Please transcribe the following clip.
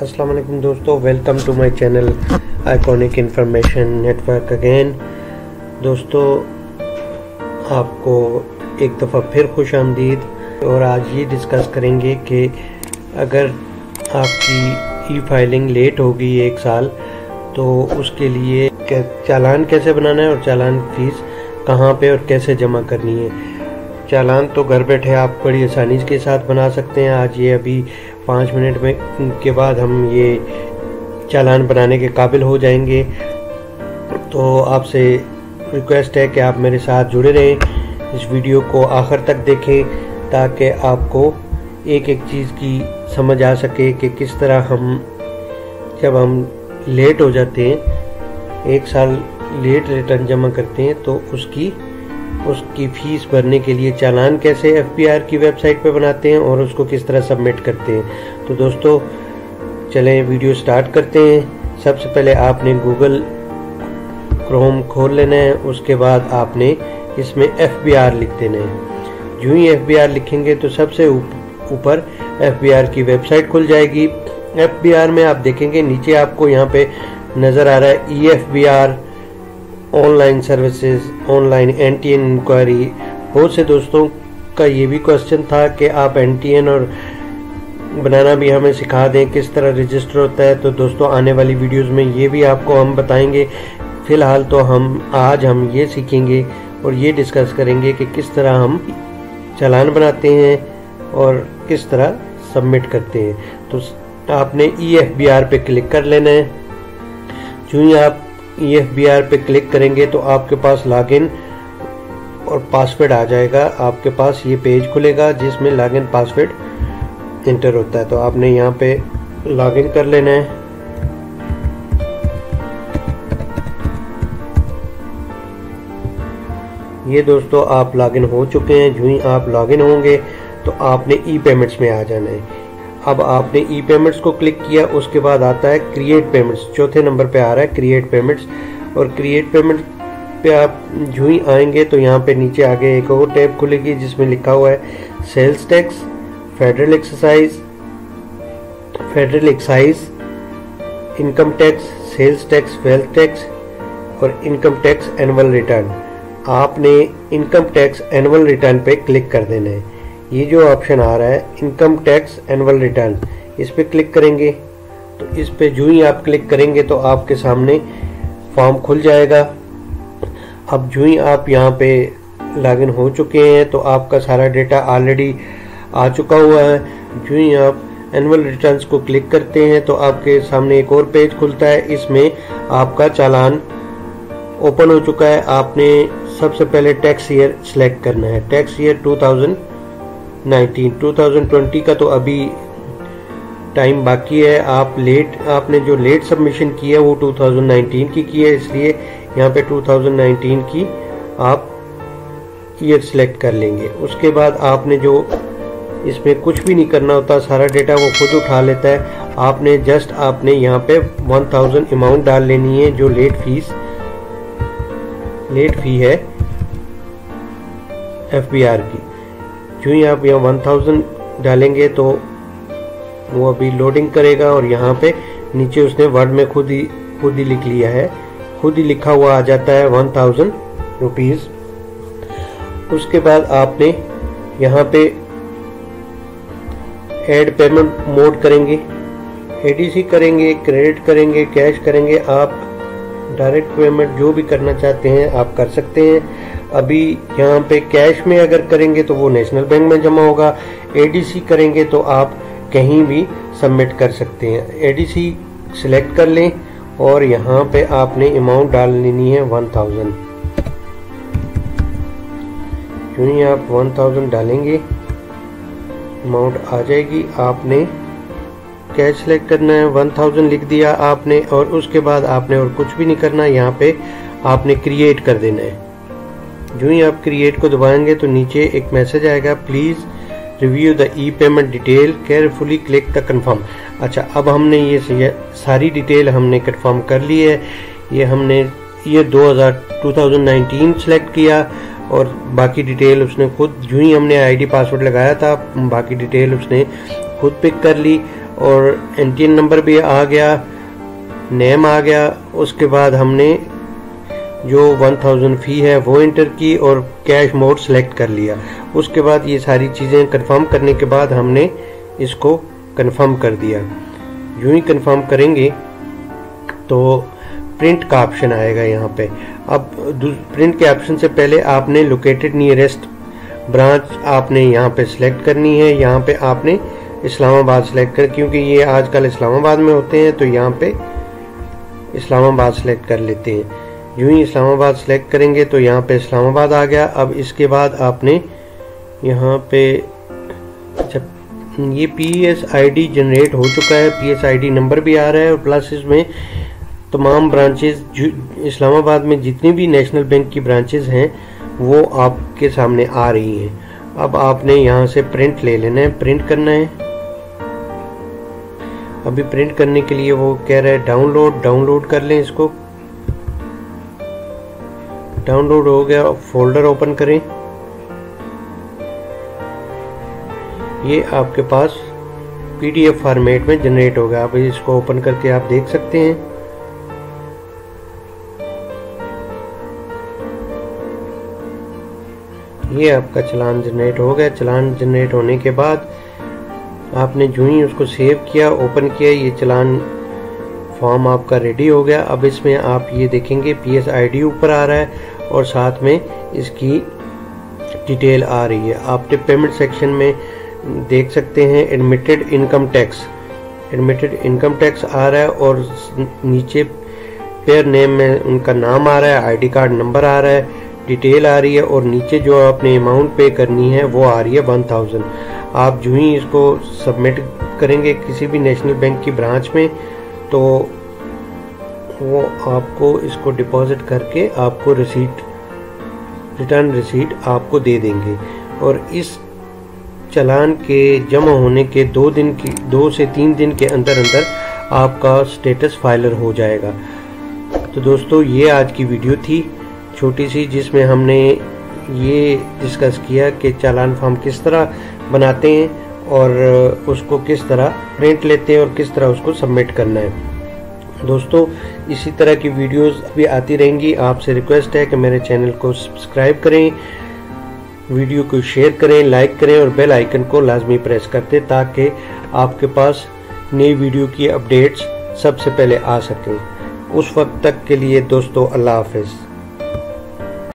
अस्सलाम वालेकुम दोस्तों, welcome to my channel iconic information network again. दोस्तों, आपको एक दफ़ा फिर खुश आमदीद। और आज ये डिस्कस करेंगे कि अगर आपकी ई फाइलिंग लेट होगी 1 साल तो उसके लिए चालान कैसे बनाना है और चालान फीस कहाँ पे और कैसे जमा करनी है। चालान तो घर बैठे आप बड़ी आसानी के साथ बना सकते हैं। आज ये अभी 5 मिनट में के बाद हम ये चालान बनाने के काबिल हो जाएंगे। तो आपसे रिक्वेस्ट है कि आप मेरे साथ जुड़े रहें, इस वीडियो को आखिर तक देखें ताकि आपको एक एक चीज़ की समझ आ सके कि किस तरह जब हम लेट हो जाते हैं, 1 साल लेट रिटर्न जमा करते हैं, तो उसकी फीस भरने के लिए चालान कैसे FBR की वेबसाइट पे बनाते हैं और उसको किस तरह सबमिट करते हैं। तो दोस्तों चलें वीडियो स्टार्ट करते हैं। सबसे पहले आपने गूगल क्रोम खोल लेना है, उसके बाद आपने इसमें FBR लिख देना है। जो ही FBR लिखेंगे तो सबसे ऊपर FBR की वेबसाइट खुल जाएगी। FBR में आप देखेंगे नीचे आपको यहाँ पे नज़र आ रहा है EFBR online services, online NTN inquiry. बहुत से दोस्तों का ये भी क्वेश्चन था कि आप NTN और बनाना भी हमें सिखा दें, किस तरह रजिस्टर होता है। तो दोस्तों आने वाली वीडियोस में ये भी आपको हम बताएंगे। फ़िलहाल तो आज हम ये सीखेंगे और ये डिस्कस करेंगे कि किस तरह हम चालान बनाते हैं और किस तरह सबमिट करते हैं। तो आपने EFBR पे क्लिक कर लेना है। जो ही आप EFBR पे क्लिक करेंगे तो आपके पास लॉगिन और पासवर्ड आ जाएगा। आपके पास ये पेज खुलेगा जिसमें लॉगिन पासवर्ड इंटर होता है। तो आपने यहाँ पे लॉगिन कर लेना है। ये दोस्तों आप लॉगिन हो चुके हैं। जो ही आप लॉगिन होंगे तो आपने E-पेमेंट्स में आ जाना है। अब आपने E-पेमेंट्स को क्लिक किया, उसके बाद आता है क्रिएट पेमेंट्स। चौथे नंबर पे आ रहा है क्रिएट पेमेंट्स। और क्रिएट पेमेंट पे आप जो ही आएंगे तो यहाँ पे नीचे आगे एक और टैब खुलेगी जिसमें लिखा हुआ है sales tax, federal excise, income tax, sales tax, wealth tax और इनकम टैक्स एनुअल रिटर्न। आपने इनकम टैक्स एनुअल रिटर्न पे क्लिक कर देना है। ये जो ऑप्शन आ रहा है इनकम टैक्स एनुअल रिटर्न, इस पे क्लिक करेंगे। तो इस पे जो ही आप क्लिक करेंगे तो आपके सामने फॉर्म खुल जाएगा। अब जो ही आप यहाँ पे लॉगिन हो चुके हैं तो आपका सारा डेटा ऑलरेडी आ चुका हुआ है। जो ही आप एनुअल रिटर्न्स को क्लिक करते हैं तो आपके सामने एक और पेज खुलता है। इसमें आपका चालान ओपन हो चुका है। आपने सबसे पहले टैक्स ईयर सिलेक्ट करना है। टैक्स ईयर 2020 का तो अभी टाइम बाकी है। आपने जो लेट सबमिशन की है वो 2019 की है, इसलिए यहाँ पे 2019 की आप ईयर सिलेक्ट कर लेंगे। उसके बाद आपने जो इसमें कुछ भी नहीं करना होता, सारा डेटा वो खुद उठा लेता है। आपने यहाँ पे 1000 अमाउंट डाल लेनी है जो लेट फी है FBR की। जो ही आप यहाँ 1000 डालेंगे तो वो अभी लोडिंग करेगा और यहाँ पे नीचे उसने वर्ड में खुद ही लिख लिया है, खुद ही लिखा हुआ आ जाता है 1000 रुपीज। उसके बाद आपने यहाँ पे ऐड पेमेंट मोड करेंगे, ADC करेंगे, क्रेडिट करेंगे, कैश करेंगे। आप डायरेक्ट पेमेंट जो भी करना चाहते हैं आप कर सकते हैं। अभी यहाँ पे कैश में अगर करेंगे तो वो नेशनल बैंक में जमा होगा। ADC करेंगे तो आप कहीं भी सबमिट कर सकते हैं। ADC सिलेक्ट कर लें और यहाँ पे आपने अमाउंट डाल लेनी है 1000। जो ही आप 1000 डालेंगे अमाउंट आ जाएगी। आपने कैश सिलेक्ट करना है, 1000 लिख दिया आपने और उसके बाद आपने और कुछ भी नहीं करना। यहाँ पे आपने क्रिएट कर देना है। जो ही आप क्रिएट को दबाएंगे तो नीचे एक मैसेज आएगा, please review the e-payment detail carefully, click the confirm. अच्छा, अब हमने ये सारी डिटेल हमने कंफर्म कर ली है। ये 2019 सेलेक्ट किया और बाकी डिटेल उसने खुद, जो ही हमने ID पासवर्ड लगाया था, बाकी डिटेल उसने खुद पिक कर ली। और NTN नंबर भी आ गया, नेम आ गया। उसके बाद हमने जो 1000 फ़ी है वो एंटर की और कैश मोड सेलेक्ट कर लिया। उसके बाद ये सारी चीज़ें कंफर्म करने के बाद हमने इसको कंफर्म कर दिया। यूं ही कंफर्म करेंगे तो प्रिंट का ऑप्शन आएगा यहाँ पे। अब प्रिंट के ऑप्शन से पहले आपने लोकेटेड नियरेस्ट ब्रांच आपने यहाँ पे सिलेक्ट करनी है। यहाँ पे आपने इस्लामाबाद सिलेक्ट कर, क्योंकि ये आजकल इस्लामाबाद में होते हैं तो यहाँ पे इस्लामाबाद सिलेक्ट कर लेते हैं। यूं ही इस्लामाबाद सिलेक्ट करेंगे तो यहाँ पे इस्लामाबाद आ गया। अब इसके बाद आपने यहाँ पे जब ये PSID जनरेट हो चुका है, PSID नंबर भी आ रहा है और प्लस इसमें तमाम ब्रांचेस इस्लामाबाद में जितनी भी नेशनल बैंक की ब्रांचेस हैं वो आपके सामने आ रही हैं। अब आपने यहाँ से प्रिंट ले लेना है, प्रिंट करना है। अभी प्रिंट करने के लिए वो कह रहा है डाउनलोड कर लें। इसको डाउनलोड हो गया, फोल्डर ओपन करें। ये आपके पास PDF फॉर्मेट में जनरेट होगा। अब इसको ओपन करके आप देख सकते हैं। ये आपका चलान जनरेट हो गया। चलान जनरेट होने के बाद आपने जो ही उसको सेव किया, ओपन किया, ये चलान फॉर्म आपका रेडी हो गया। अब इसमें आप ये देखेंगे PSID ऊपर आ रहा है और साथ में इसकी डिटेल आ रही है। आपने पेमेंट सेक्शन में देख सकते हैं एडमिटेड इनकम टैक्स आ रहा है और नीचे पेयर नेम में उनका नाम आ रहा है, ID कार्ड नंबर आ रहा है, डिटेल आ रही है और नीचे जो आपने अमाउंट पे करनी है वो आ रही है 1000। आप जो ही इसको सबमिट करेंगे किसी भी नेशनल बैंक की ब्रांच में तो वो आपको इसको डिपॉजिट करके आपको रिटर्न रिसीट आपको दे देंगे। और इस चालान के जमा होने के 2 से 3 दिन के अंदर आपका स्टेटस फाइलर हो जाएगा। तो दोस्तों ये आज की वीडियो थी छोटी सी, जिसमें हमने ये डिस्कस किया कि चालान फॉर्म किस तरह बनाते हैं और उसको किस तरह प्रिंट लेते हैं और किस तरह उसको सबमिट करना है। दोस्तों इसी तरह की वीडियोस भी आती रहेंगी। आपसे रिक्वेस्ट है कि मेरे चैनल को सब्सक्राइब करें, वीडियो को शेयर करें, लाइक करें और बेल आइकन को लाजमी प्रेस कर दें ताकि आपके पास नई वीडियो की अपडेट्स सबसे पहले आ सकें। उस वक्त तक के लिए दोस्तों अल्लाह हाफिज़।